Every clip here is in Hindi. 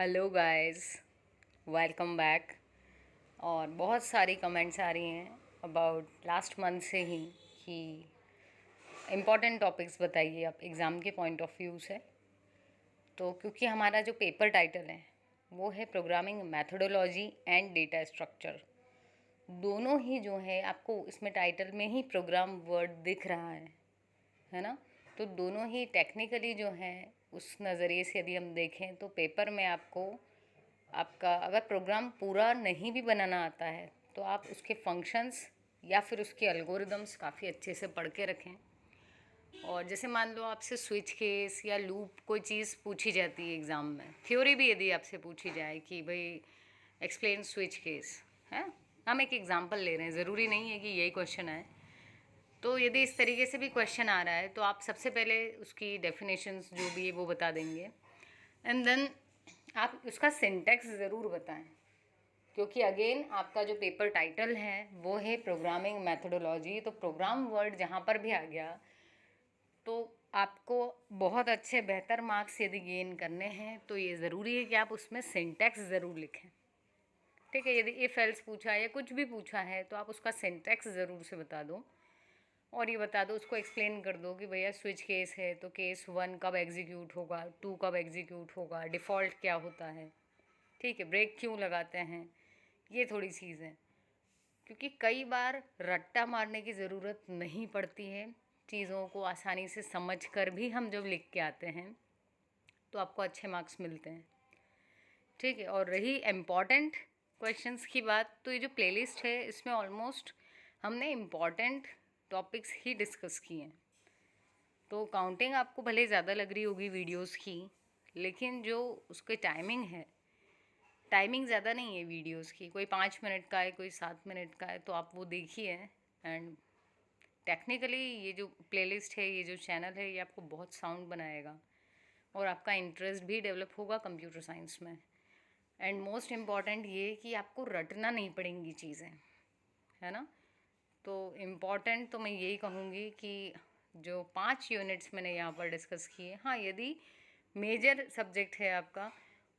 Hello guys, welcome back. और बहुत सारी कमेंट्स आ रही हैं अबाउट लास्ट मंथ से ही कि इम्पॉर्टेंट टॉपिक्स बताइए आप एग्ज़ाम के पॉइंट ऑफ व्यू से। तो क्योंकि हमारा जो पेपर टाइटल है वो है programming methodology and data structure, दोनों ही जो है आपको इसमें टाइटल में ही प्रोग्राम वर्ड दिख रहा है ना। तो दोनों ही टेक्निकली जो है उस नज़रिए से यदि हम देखें तो पेपर में आपका अगर प्रोग्राम पूरा नहीं भी बनाना आता है तो आप उसके फंक्शंस या फिर उसके एल्गोरिदम्स काफ़ी अच्छे से पढ़ के रखें। और जैसे मान लो आपसे स्विच केस या लूप कोई चीज़ पूछी जाती है एग्ज़ाम में, थ्योरी भी यदि आपसे पूछी जाए कि भाई एक्सप्लेन स्विच केस है, हम एक एग्ज़ाम्पल ले रहे हैं, ज़रूरी नहीं है कि यही क्वेश्चन आए। तो यदि इस तरीके से भी क्वेश्चन आ रहा है तो आप सबसे पहले उसकी डेफिनेशंस जो भी है वो बता देंगे, एंड देन आप उसका सिंटैक्स ज़रूर बताएं, क्योंकि अगेन आपका जो पेपर टाइटल है वो है प्रोग्रामिंग मैथडोलॉजी। तो प्रोग्राम वर्ड जहाँ पर भी आ गया तो आपको बहुत अच्छे बेहतर मार्क्स यदि गेन करने हैं तो ये ज़रूरी है कि आप उसमें सिंटैक्स ज़रूर लिखें। ठीक है, यदि इफ़ एल्स पूछा है या कुछ भी पूछा है तो आप उसका सिंटैक्स ज़रूर से बता दो, और ये बता दो, उसको एक्सप्लेन कर दो कि भैया स्विच केस है तो केस 1 कब एग्जीक्यूट होगा, 2 कब एग्जीक्यूट होगा, डिफ़ॉल्ट क्या होता है, ठीक है, ब्रेक क्यों लगाते हैं, ये थोड़ी चीज़ है। क्योंकि कई बार रट्टा मारने की ज़रूरत नहीं पड़ती है, चीज़ों को आसानी से समझ कर भी हम जब लिख के आते हैं तो आपको अच्छे मार्क्स मिलते हैं। ठीक है, और रही इम्पॉर्टेंट क्वेश्चंस की बात, तो ये जो प्लेलिस्ट है इसमें ऑलमोस्ट हमने इम्पॉर्टेंट टॉपिक्स ही डिस्कस किए हैं। तो काउंटिंग आपको भले ज़्यादा लग रही होगी वीडियोस की, लेकिन जो उसके टाइमिंग है, टाइमिंग ज़्यादा नहीं है वीडियोस की, कोई 5 मिनट का है, कोई 7 मिनट का है, तो आप वो देखिए। एंड टेक्निकली ये जो प्लेलिस्ट है, ये जो चैनल है, ये आपको बहुत साउंड बनाएगा और आपका इंटरेस्ट भी डेवलप होगा कंप्यूटर साइंस में। एंड मोस्ट इम्पॉर्टेंट ये कि आपको रटना नहीं पड़ेंगी चीज़ें, है ना। तो इम्पॉर्टेंट तो मैं यही कहूँगी कि जो 5 यूनिट्स मैंने यहाँ पर डिस्कस किए, हाँ यदि मेजर सब्जेक्ट है आपका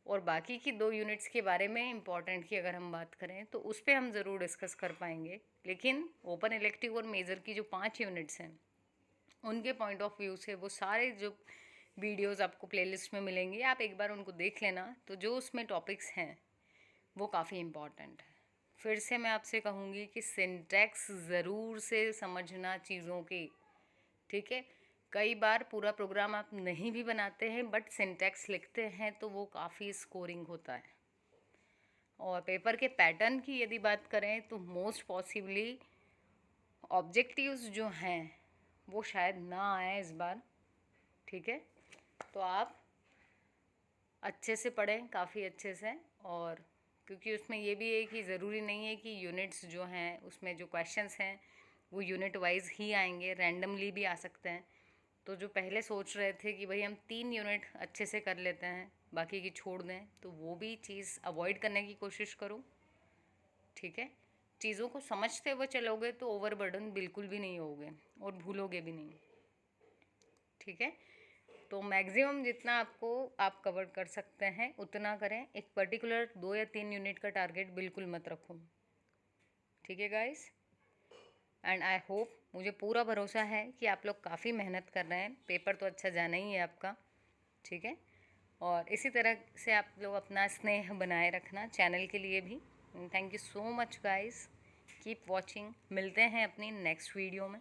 और बाकी की 2 यूनिट्स के बारे में इम्पॉर्टेंट की अगर हम बात करें तो उस पर हम ज़रूर डिस्कस कर पाएंगे, लेकिन ओपन इलेक्टिव और मेजर की जो 5 यूनिट्स हैं उनके पॉइंट ऑफ व्यू से वो सारे जो वीडियोस आपको प्लेलिस्ट में मिलेंगे, आप एक बार उनको देख लेना। तो जो उसमें टॉपिक्स हैं वो काफ़ी इम्पॉर्टेंट है। फिर से मैं आपसे कहूँगी कि सिंटैक्स ज़रूर से समझना चीज़ों की, ठीक है। कई बार पूरा प्रोग्राम आप नहीं भी बनाते हैं बट सिंटैक्स लिखते हैं तो वो काफ़ी स्कोरिंग होता है। और पेपर के पैटर्न की यदि बात करें तो मोस्ट पॉसिबली ऑब्जेक्टिव्स जो हैं वो शायद ना आए इस बार, ठीक है। तो आप अच्छे से पढ़ें, काफ़ी अच्छे से। और क्योंकि उसमें ये भी है कि ज़रूरी नहीं है कि यूनिट्स जो हैं उसमें जो क्वेश्चंस हैं वो यूनिट वाइज ही आएंगे, रैंडमली भी आ सकते हैं। तो जो पहले सोच रहे थे कि भाई हम 3 यूनिट अच्छे से कर लेते हैं बाकी की छोड़ दें, तो वो भी चीज़ अवॉइड करने की कोशिश करो, ठीक है। चीज़ों को समझते हुए चलोगे तो ओवरबर्डन बिल्कुल भी नहीं होगे और भूलोगे भी नहीं, ठीक है। तो मैक्सिमम जितना आपको आप कवर कर सकते हैं उतना करें, एक पर्टिकुलर 2 या 3 यूनिट का टारगेट बिल्कुल मत रखो, ठीक है गाइस। एंड आई होप, मुझे पूरा भरोसा है कि आप लोग काफ़ी मेहनत कर रहे हैं, पेपर तो अच्छा जाना ही है आपका, ठीक है। और इसी तरह से आप लोग अपना स्नेह बनाए रखना चैनल के लिए भी। Thank you so much guys, keep watching, मिलते हैं अपनी नेक्स्ट वीडियो में।